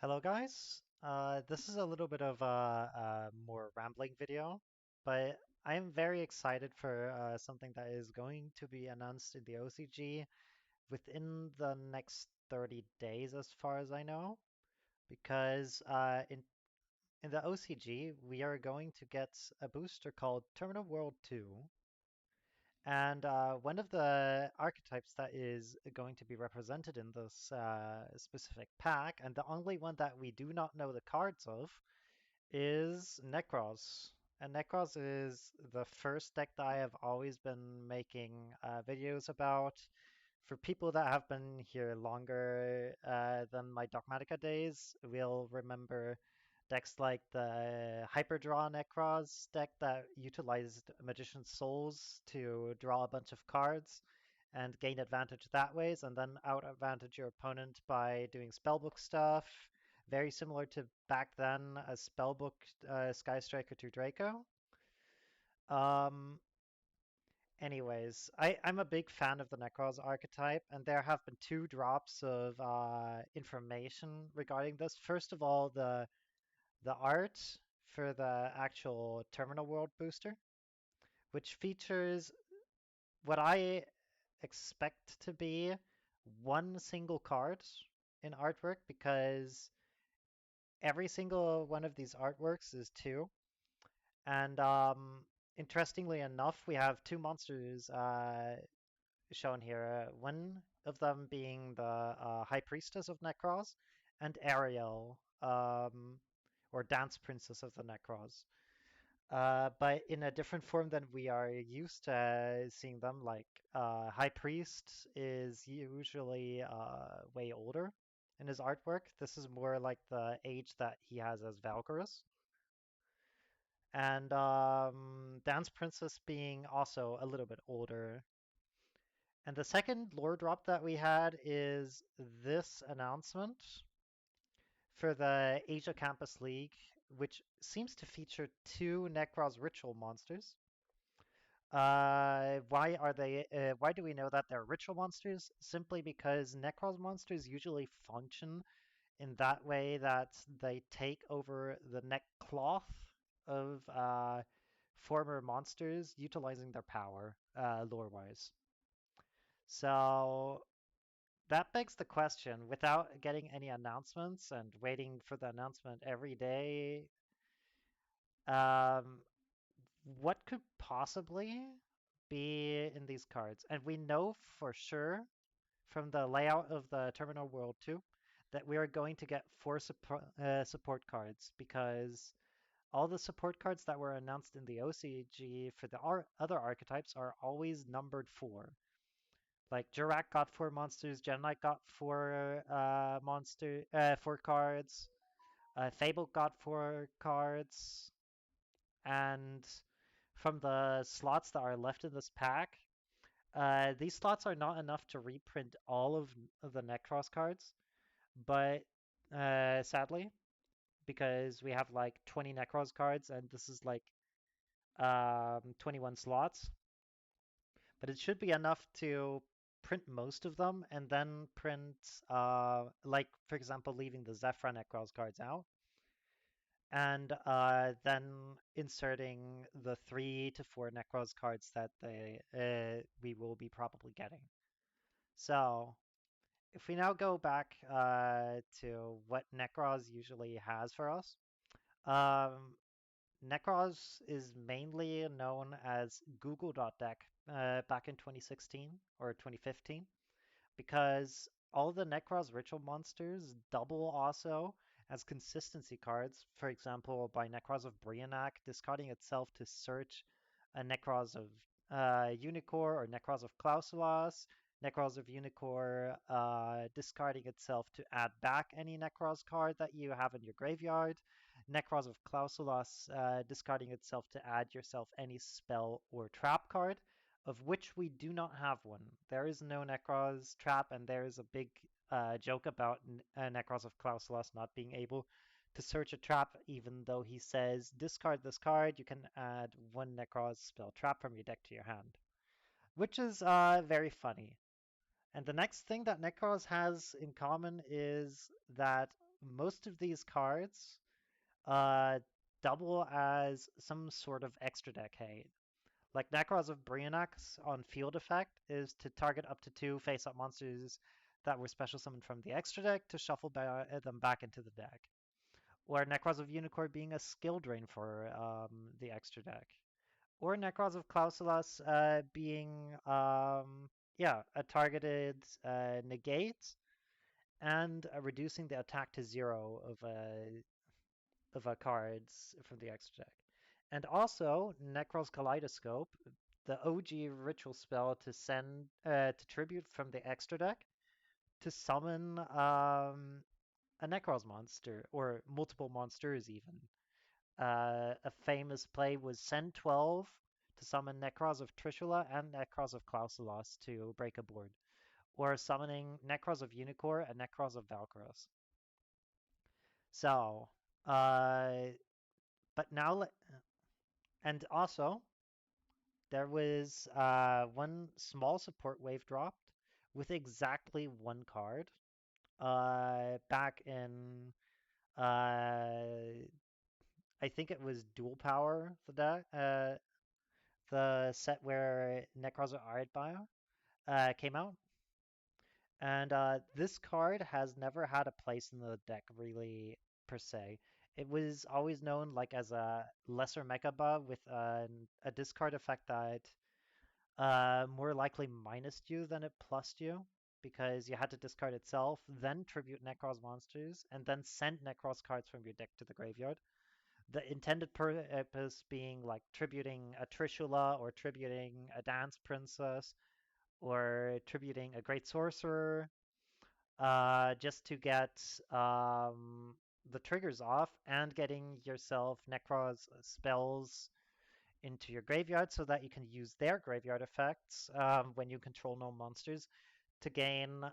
Hello guys, this is a little bit of a more rambling video, but I am very excited for something that is going to be announced in the OCG within the next 30 days as far as I know, because in the OCG we are going to get a booster called Terminal World 2, and one of the archetypes that is going to be represented in this specific pack, and the only one that we do not know the cards of, is Nekroz. And Nekroz is the first deck that I have always been making videos about. For people that have been here longer than my Dogmatica days, will remember decks like the Hyperdraw Nekroz deck that utilized Magician's Souls to draw a bunch of cards and gain advantage that ways, and then out advantage your opponent by doing spellbook stuff. Very similar to back then a spellbook Sky Striker to Draco. Um, Anyways, I'm a big fan of the Nekroz archetype, and there have been two drops of information regarding this. First of all, the art for the actual Terminal World booster, which features what I expect to be one single card in artwork, because every single one of these artworks is two. And interestingly enough, we have two monsters shown here. One of them being the High Priestess of Nekroz and Ariel, or Dance Princess of the Nekroz. But in a different form than we are used to seeing them. Like High Priest is usually way older in his artwork. This is more like the age that he has as Valkyrus. And Dance Princess being also a little bit older. And the second lore drop that we had is this announcement for the Asia Campus League, which seems to feature two Nekroz ritual monsters. Why are they? Why do we know that they're ritual monsters? Simply because Nekroz monsters usually function in that way that they take over the neck cloth of former monsters, utilizing their power, lore-wise. So that begs the question, without getting any announcements and waiting for the announcement every day, um, what could possibly be in these cards? And we know for sure from the layout of the Terminal World 2 that we are going to get four support cards, because all the support cards that were announced in the OCG for the other archetypes are always numbered 4. Like Jurak got 4 monsters, Gen got 4 cards, Fable got 4 cards, and from the slots that are left in this pack, these slots are not enough to reprint all of the Nekroz cards, but sadly, because we have like 20 Nekroz cards and this is like 21 slots, but it should be enough to print most of them and then print, like, for example, leaving the Zephyr Nekroz cards out, and then inserting the 3 to 4 Nekroz cards that we will be probably getting. So if we now go back to what Nekroz usually has for us, um, Nekroz is mainly known as Google.deck back in 2016 or 2015, because all the Nekroz ritual monsters double also as consistency cards. For example, by Nekroz of Brionac discarding itself to search a Nekroz of Unicorn or Nekroz of Clausolas, Nekroz of Unicorn discarding itself to add back any Nekroz card that you have in your graveyard, Nekroz of Clausolas discarding itself to add yourself any spell or trap card, of which we do not have one. There is no Nekroz trap, and there is a big joke about Nekroz of Clausolas not being able to search a trap, even though he says, discard this card, you can add one Nekroz spell trap from your deck to your hand, which is very funny. And the next thing that Nekroz has in common is that most of these cards uh, double as some sort of extra deck hate. Like Nekroz of Brionax on field effect is to target up to 2 face-up monsters that were special summoned from the extra deck to shuffle them back into the deck. Or Nekroz of Unicorn being a skill drain for the extra deck. Or Nekroz of Clausolas being, yeah, a targeted negate and reducing the attack to 0 of a cards from the extra deck. And also Nekroz Kaleidoscope, the OG ritual spell to send to tribute from the extra deck to summon a Nekroz monster or multiple monsters even. A famous play was send 12 to summon Nekroz of Trishula and Nekroz of Clausolas to break a board, or summoning Nekroz of Unicorn and Nekroz of Valkyros. So, uh, but now, and also there was one small support wave dropped with exactly one card back in I think it was Dual Power the set where Necroz Arid came out. And this card has never had a place in the deck really per se. It was always known like as a lesser Mecha buff with a discard effect that more likely minused you than it plussed you because you had to discard itself, then tribute Necroz monsters, and then send Necroz cards from your deck to the graveyard. The intended purpose being like tributing a Trishula or tributing a Dance Princess or tributing a Great Sorcerer just to get the triggers off and getting yourself Necroz spells into your graveyard so that you can use their graveyard effects when you control no monsters to gain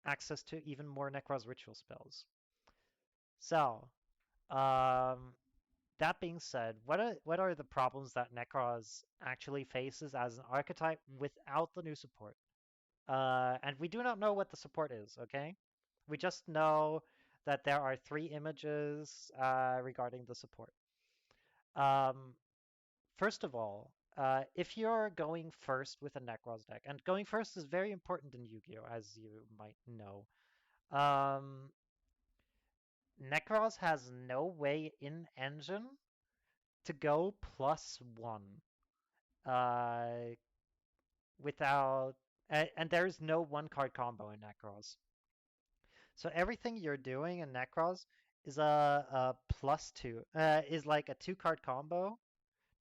access to even more Necroz ritual spells. So, um, that being said, what are the problems that Necroz actually faces as an archetype without the new support? And we do not know what the support is, okay? We just know that there are 3 images regarding the support. Um, First of all, if you're going first with a Necroz deck, and going first is very important in Yu-Gi-Oh, as you might know, um, Necroz has no way in engine to go +1 uh, without, and there's no 1 card combo in Necroz. So everything you're doing in Necroz is a +2, is like a 2 card combo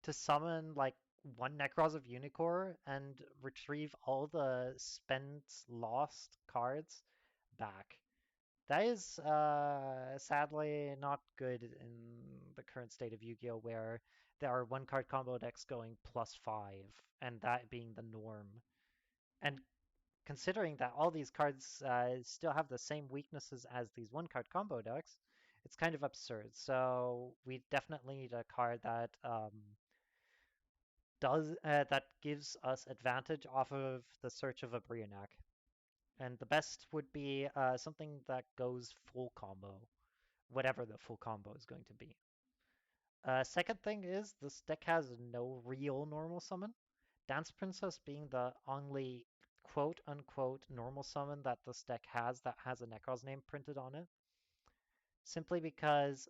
to summon like 1 Necroz of Unicorn and retrieve all the spent lost cards back. That is sadly not good in the current state of Yu-Gi-Oh! Where there are 1 card combo decks going +5, and that being the norm. And considering that all these cards still have the same weaknesses as these 1 card combo decks, it's kind of absurd. So we definitely need a card that that gives us advantage off of the search of a Brionac. And the best would be something that goes full combo, whatever the full combo is going to be. Second thing is this deck has no real normal summon. Dance Princess being the only quote unquote normal summon that this deck has that has a Necroz name printed on it. Simply because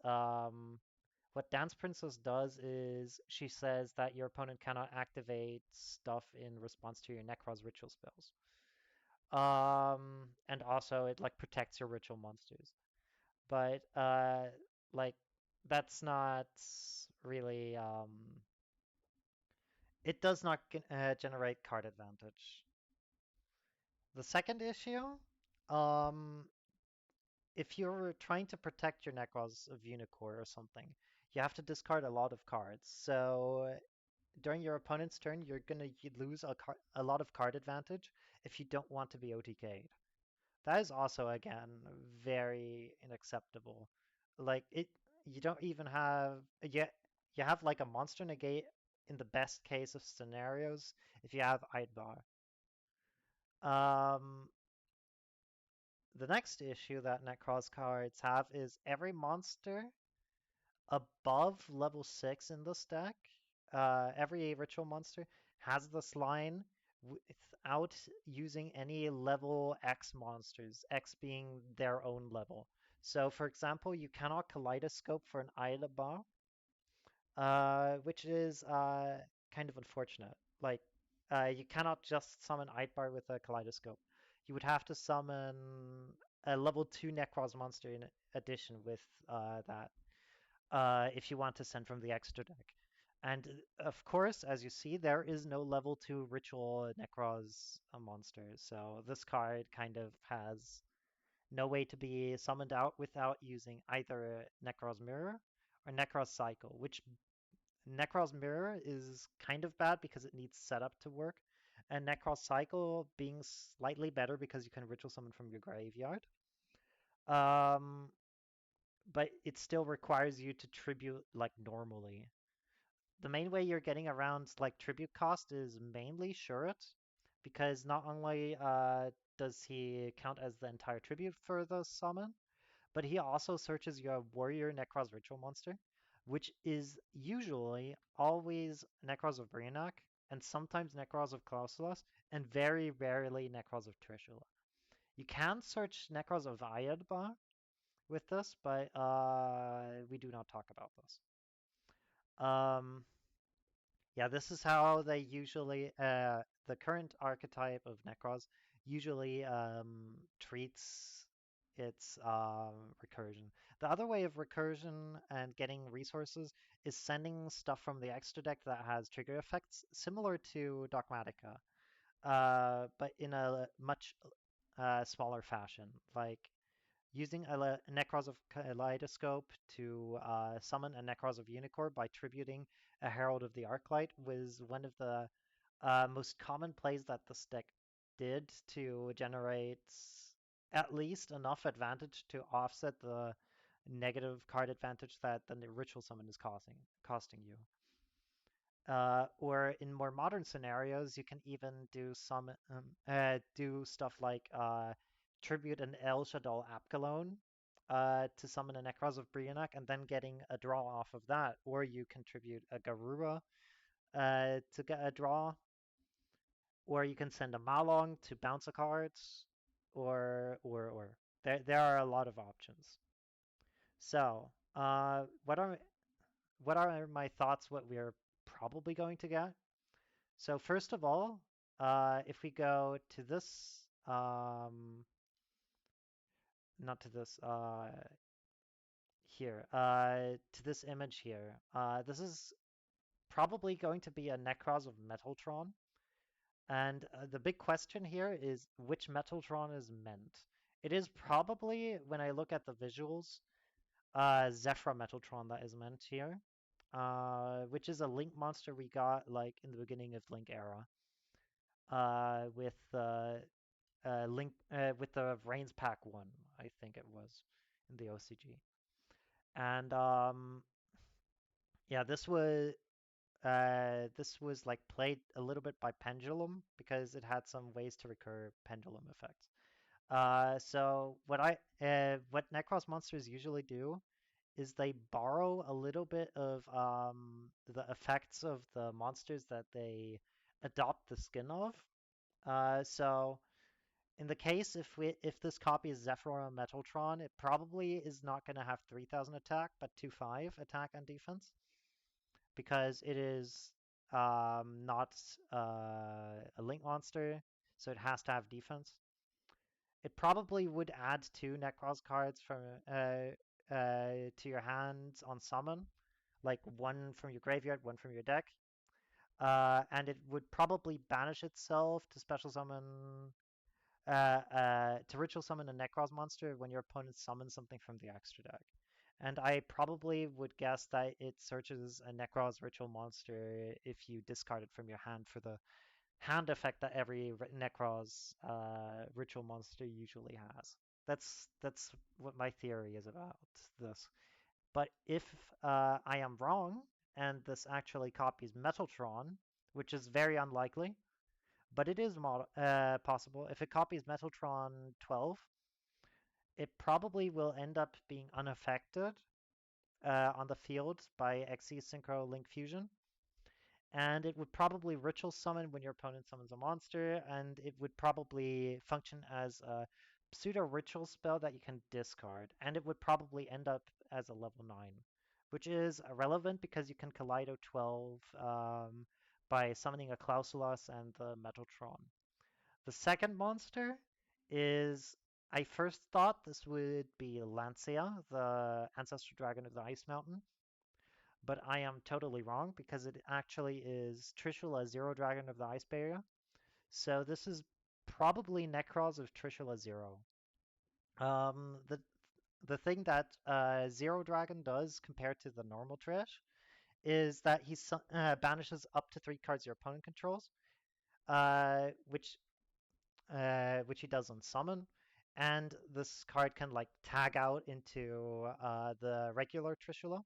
what Dance Princess does is she says that your opponent cannot activate stuff in response to your Necroz ritual spells. And also it like protects your ritual monsters. But like that's not really it does not generate card advantage. The second issue, um, if you're trying to protect your Necroz of Unicorn or something, you have to discard a lot of cards. So during your opponent's turn, you're gonna lose a lot of card advantage if you don't want to be OTK'd. That is also again very unacceptable. Like you don't even have yet you have like a monster negate in the best case of scenarios if you have Eidbar. Um, the next issue that Nekroz cards have is every monster above level 6 in this deck, every ritual monster has this line without using any level X monsters, X being their own level. So, for example, you cannot Kaleidoscope for an Eidaba, which is kind of unfortunate. Like, you cannot just summon Eidbar with a Kaleidoscope. You would have to summon a level 2 Nekroz monster in addition with that if you want to send from the extra deck. And of course, as you see, there is no level 2 ritual Nekroz monster. So this card kind of has no way to be summoned out without using either Nekroz Mirror or Nekroz Cycle, which Nekroz Mirror is kind of bad because it needs setup to work. And Nekroz Cycle being slightly better because you can ritual summon from your graveyard. Um, but it still requires you to tribute like normally. The main way you're getting around like tribute cost is mainly Shuret, because not only does he count as the entire tribute for the summon, but he also searches your warrior Nekroz ritual monster, which is usually always Nekroz of Brionac, and sometimes Nekroz of Clausolas, and very rarely Nekroz of Trishula. You can search Nekroz of Ayadba with this, but we do not talk about this. Um, Yeah, this is how they usually, the current archetype of Nekroz usually treats its recursion. The other way of recursion and getting resources is sending stuff from the extra deck that has trigger effects similar to Dogmatica, but in a much smaller fashion. Like using a Nekroz of Kaleidoscope to summon a Nekroz of Unicorn by tributing a Herald of the Arclight was one of the most common plays that this deck did to generate at least enough advantage to offset the negative card advantage that the ritual summon is costing you. Or in more modern scenarios, you can even do stuff like tribute an El Shadol Apgalon to summon a Nekroz of Brionac and then getting a draw off of that. Or you contribute a Garura to get a draw. Or you can send a Malong to bounce a card. Or. There are a lot of options. So, what are my thoughts? What we're probably going to get? So first of all, if we go to this, not to this, here, to this image here, this is probably going to be a Nekroz of Metaltron. And the big question here is which Metaltron is meant. It is probably, when I look at the visuals, Zephyra Metaltron that is meant here, which is a Link monster we got like in the beginning of Link era, with Link with the Reigns Pack one, I think it was in the OCG, and yeah, this was like played a little bit by Pendulum because it had some ways to recur Pendulum effects. So what Necros monsters usually do is they borrow a little bit of the effects of the monsters that they adopt the skin of. So in the case if this copy is Zephyr Metaltron, it probably is not going to have 3,000 attack, but 2,500 attack and defense because it is not a link monster, so it has to have defense. It probably would add 2 Necroz cards from to your hands on summon, like one from your graveyard, one from your deck. And it would probably banish itself to special summon to ritual summon a Nekroz monster when your opponent summons something from the extra deck. And I probably would guess that it searches a Nekroz ritual monster if you discard it from your hand for the hand effect that every Nekroz ritual monster usually has. That's what my theory is about this. But if I am wrong and this actually copies Metaltron, which is very unlikely, but it is possible. If it copies Metaltron 12, it probably will end up being unaffected on the field by Xe Synchro Link Fusion. And it would probably ritual summon when your opponent summons a monster, and it would probably function as a pseudo ritual spell that you can discard, and it would probably end up as a level 9, which is irrelevant because you can Kaleido 12 by summoning a Clausolas and the Metaltron. The second monster is, I first thought this would be Lancia, the Ancestor Dragon of the Ice Mountain, but I am totally wrong because it actually is Trishula Zero Dragon of the Ice Barrier. So this is probably Nekroz of Trishula Zero. Um, the the thing that Zero Dragon does compared to the normal Trish is that he banishes up to 3 cards your opponent controls, which he does on summon, and this card can like tag out into the regular Trishula.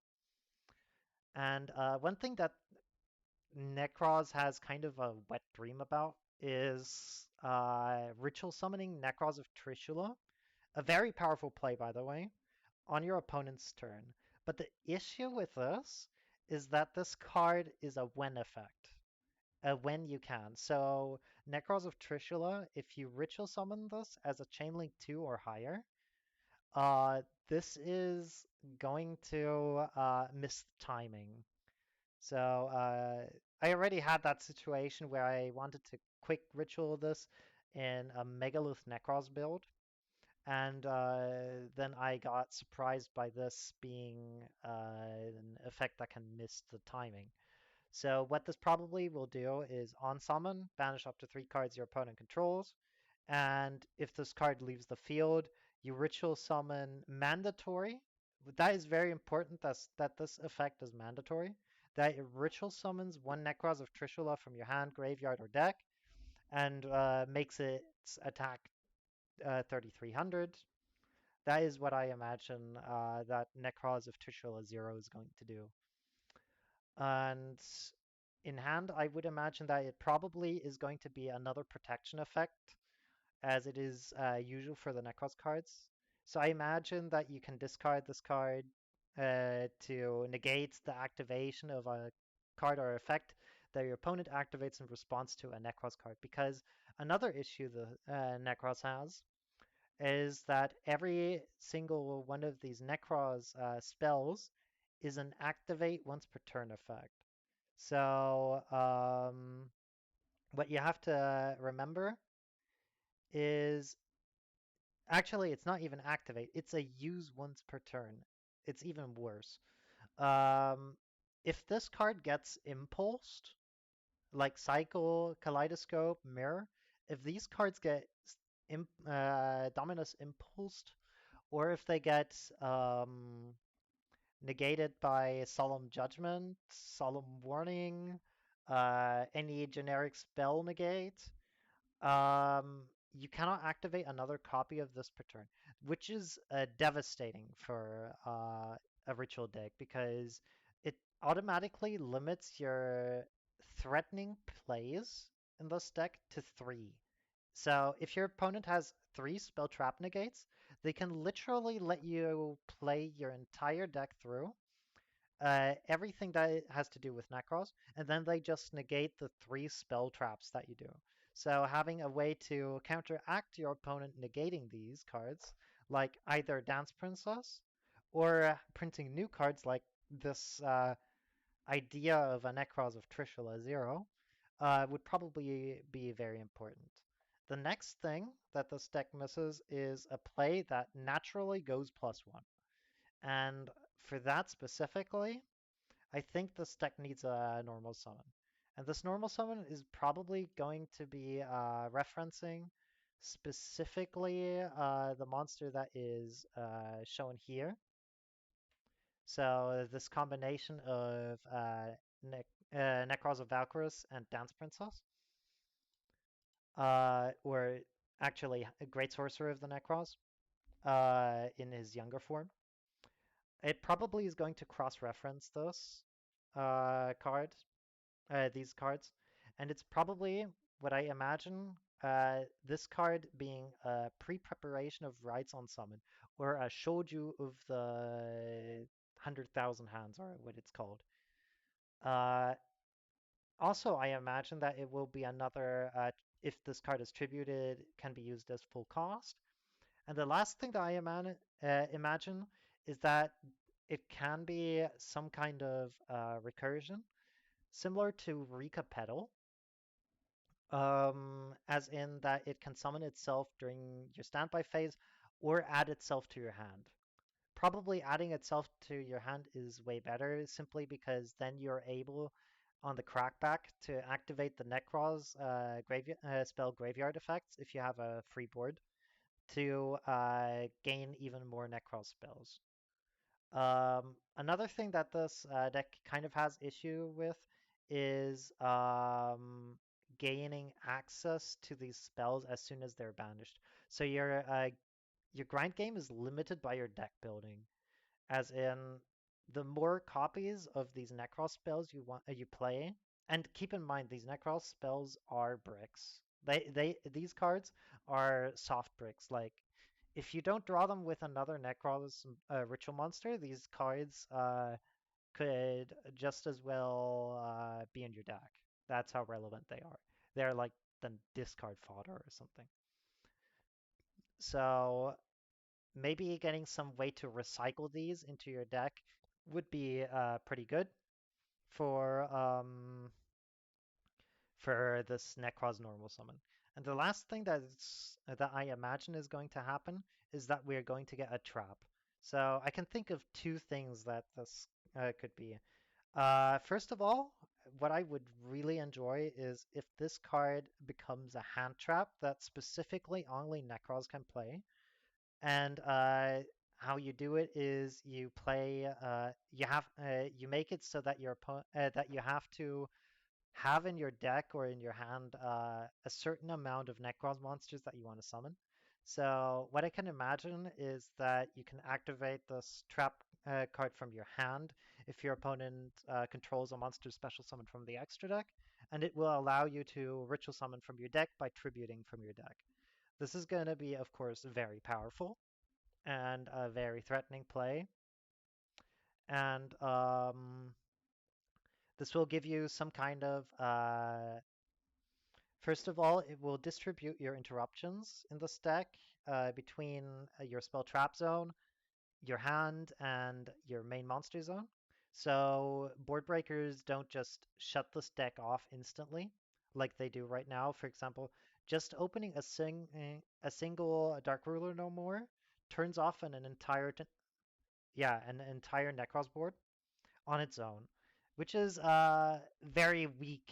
And one thing that Nekroz has kind of a wet dream about is ritual summoning Nekroz of Trishula. A very powerful play, by the way, on your opponent's turn. But the issue with this is that this card is a when effect. A when you can. So Nekroz of Trishula, if you ritual summon this as a chain link 2 or higher, uh, this is going to miss the timing. So I already had that situation where I wanted to quick ritual this in a Megalith Nekroz build, and then I got surprised by this being an effect that can miss the timing. So what this probably will do is on summon, banish up to 3 cards your opponent controls, and if this card leaves the field, you ritual summon mandatory. That is very important that this effect is mandatory. That it ritual summons 1 Nekroz of Trishula from your hand, graveyard, or deck, and makes its attack 3300. That is what I imagine that Nekroz of Trishula Zero is going to do. And in hand, I would imagine that it probably is going to be another protection effect, as it is usual for the Nekroz cards. So I imagine that you can discard this card to negate the activation of a card or effect that your opponent activates in response to a Nekroz card. Because another issue the Nekroz has is that every single one of these Nekroz spells is an activate once per turn effect. So what you have to remember is actually it's not even activate, it's a use once per turn. It's even worse. Um, if this card gets impulsed, like Cycle, Kaleidoscope, Mirror, if these cards get Dominus impulsed, or if they get negated by Solemn Judgment, Solemn Warning, any generic spell negate, you cannot activate another copy of this per turn, which is devastating for a ritual deck because it automatically limits your threatening plays in this deck to 3. So if your opponent has 3 spell trap negates, they can literally let you play your entire deck through everything that has to do with Nekroz, and then they just negate the 3 spell traps that you do. So having a way to counteract your opponent negating these cards, like either Dance Princess or printing new cards like this idea of a Nekroz of Trishula Zero, would probably be very important. The next thing that this deck misses is a play that naturally goes +1. And for that specifically, I think this deck needs a normal summon. And this normal summon is probably going to be referencing specifically the monster that is shown here. So this combination of Nekroz of Valkyros and Dance Princess, or actually a Great Sorcerer of the Nekroz in his younger form. It probably is going to cross-reference this card, these cards, and it's probably what I imagine this card being a pre-preparation of Rites on Summon, or a shoju of the 100,000 hands, or what it's called. Uh, Also, I imagine that it will be another, if this card is tributed, can be used as full cost. And the last thing that I imagine is that it can be some kind of recursion, similar to Rika Petal, as in that it can summon itself during your standby phase or add itself to your hand. Probably adding itself to your hand is way better, simply because then you're able, on the crackback, to activate the Nekroz spell graveyard effects if you have a free board to gain even more Nekroz spells. Another thing that this deck kind of has issue with is gaining access to these spells as soon as they're banished. So your grind game is limited by your deck building, as in the more copies of these Necros spells you play, and keep in mind these Necros spells are bricks. These cards are soft bricks. Like if you don't draw them with another Necros ritual monster, these cards could just as well be in your deck. That's how relevant they are. They're like the discard fodder or something. So maybe getting some way to recycle these into your deck would be pretty good for um, for this Necroz normal summon. And the last thing that I imagine is going to happen is that we're going to get a trap. So I can think of two things that this could be. First of all, what I would really enjoy is if this card becomes a hand trap that specifically only Necroz can play. And how you do it is you make it so that that you have to have in your deck or in your hand a certain amount of Necroz monsters that you want to summon. So what I can imagine is that you can activate this trap card from your hand if your opponent controls a monster special summon from the extra deck, and it will allow you to ritual summon from your deck by tributing from your deck. This is going to be, of course, very powerful and a very threatening play. And this will give you some kind of, first of all, it will distribute your interruptions in the stack between your spell trap zone, your hand, and your main monster zone. So board breakers don't just shut this deck off instantly like they do right now. For example, just opening a single Dark Ruler no more turns off an entire yeah, an entire Necros board on its own, which is very weak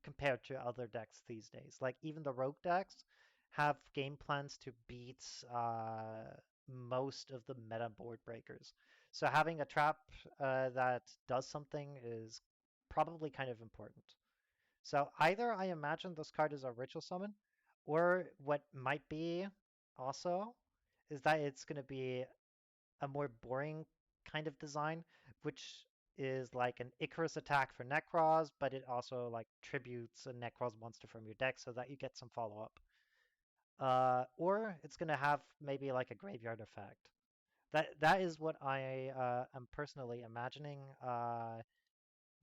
compared to other decks these days. Like even the rogue decks have game plans to beat most of the meta board breakers. So having a trap that does something is probably kind of important. So either I imagine this card is a ritual summon, or what might be also is that it's going to be a more boring kind of design, which is like an Icarus attack for Nekroz, but it also like tributes a Nekroz monster from your deck so that you get some follow-up. Or it's gonna have maybe like a graveyard effect. That is what I am personally imagining.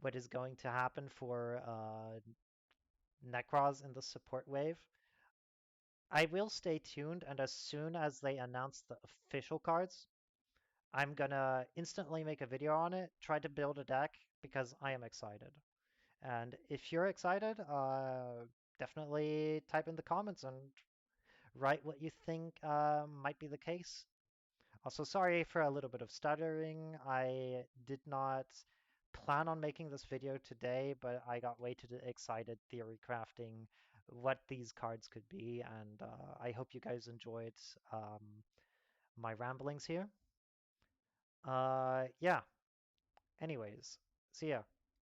What is going to happen for Nekroz in the support wave. I will stay tuned, and as soon as they announce the official cards, I'm gonna instantly make a video on it, try to build a deck because I am excited. And if you're excited, definitely type in the comments and write what you think might be the case. Also, sorry for a little bit of stuttering. I did not plan on making this video today, but I got way too excited theory crafting what these cards could be, and I hope you guys enjoyed my ramblings here. Yeah. Anyways, see ya.